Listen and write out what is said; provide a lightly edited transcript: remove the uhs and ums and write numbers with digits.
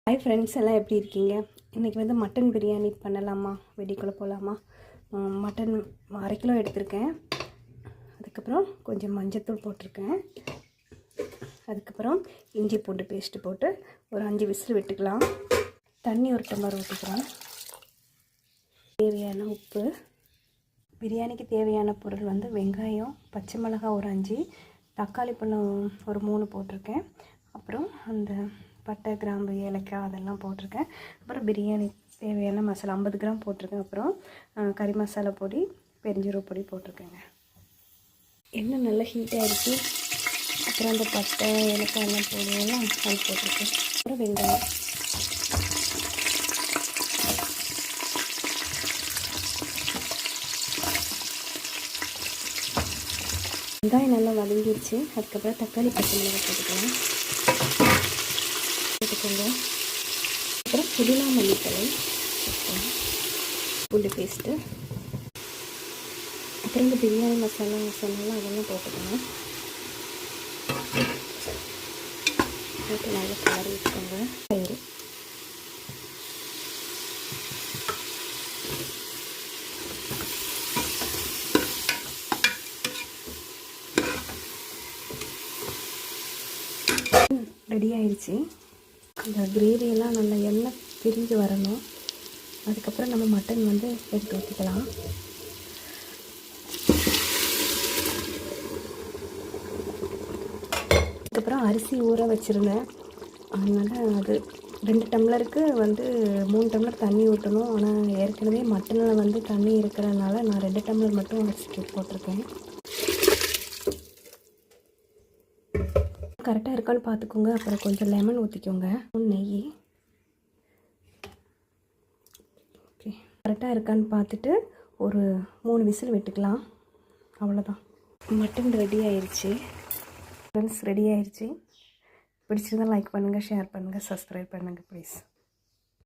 Hi friends, எல்லாம் எப்படி இருக்கீங்க? இன்றைக்கி வந்து மட்டன் பிரியாணி பண்ணலாமா, வெடிக்குள்ளே போகலாமா? மட்டன் 1/2 கிலோ எடுத்திருக்கேன். அதுக்கப்புறம் கொஞ்சம் மஞ்சத்தூள் போட்டிருக்கேன். அதுக்கப்புறம் இஞ்சி பூண்டு பேஸ்ட்டு போட்டு ஒரு 5 விசில் விட்டுக்கலாம். தண்ணி ஒரு டம்ளர் ஊற்றிக்கலாம். தேவையான உப்பு. பிரியாணிக்கு தேவையான பொருள் வந்து வெங்காயம், பச்சை மிளகாய் ஒரு 5, தக்காளி பழம் ஒரு 3 போட்டிருக்கேன். அப்புறம் அந்த பட்டை, கிராம்பு, ஏலக்காய் அதெல்லாம் போட்டிருக்கேன். அப்புறம் பிரியாணி தேவையான மசாலா 50 கிராம் போட்டிருக்கேன். அப்புறம் கறி மசாலா பொடி, பெருஞ்சீரக பொடி போட்டிருக்கேங்க. எண்ணெய் நல்லா ஹீட் ஆகிடுச்சு. அப்புறம் அந்த பட்டை, ஏலக்காய் எல்லாம் போடுவோம்லாம் அது போட்டிருக்கேன். அப்புறம் வெங்காயம், வெங்காயம் நல்லா வதங்கிடுச்சு. அதுக்கப்புறம் தக்காளி, பச்சை மிளகாய் போட்டுக்கலாம். அப்புறம் புதினா, மல்லித்தழை, பூண்டு பேஸ்ட்டு, அப்புறம் இந்த பிரியாணி மசாலா அதெல்லாம் போட்டுக்கணும். போட்டு நல்லா கலரி வச்சுக்கோங்க. தயிர், ரெடி ஆயிடுச்சு. இந்த கிரேவியெல்லாம் நல்லா எண்ணெய் பிரிஞ்சு வரணும். அதுக்கப்புறம் நம்ம மட்டன் வந்து எடுத்து ஊற்றிக்கலாம். அதுக்கப்புறம் அரிசி ஊற வச்சுருந்தேன். அதனால் அது 2 டம்ளருக்கு வந்து 3 டம்ளர் தண்ணி ஊற்றணும். ஆனால் ஏற்கனவே மட்டனில் வந்து தண்ணி இருக்கிறதுனால நான் 2 டம்ளர் மட்டும் அரிசிக்கு போட்டிருக்கேன். கரெக்டாக இருக்கான்னு பார்த்துக்கோங்க. அப்புறம் கொஞ்சம் லெமன் ஊற்றிக்கோங்க. நெய். ஓகே, கரெக்டாக இருக்கான்னு பார்த்துட்டு ஒரு 3 விசில் விட்டுக்கலாம். அவ்வளோதான், மட்டன் ரெடி ஆயிடுச்சு. ஃப்ரெண்ட்ஸ், ரெடி ஆயிடுச்சு. பிடிச்சிருந்தால் லைக் பண்ணுங்கள், ஷேர் பண்ணுங்கள், சப்ஸ்கிரைப் பண்ணுங்கள் ப்ளீஸ்.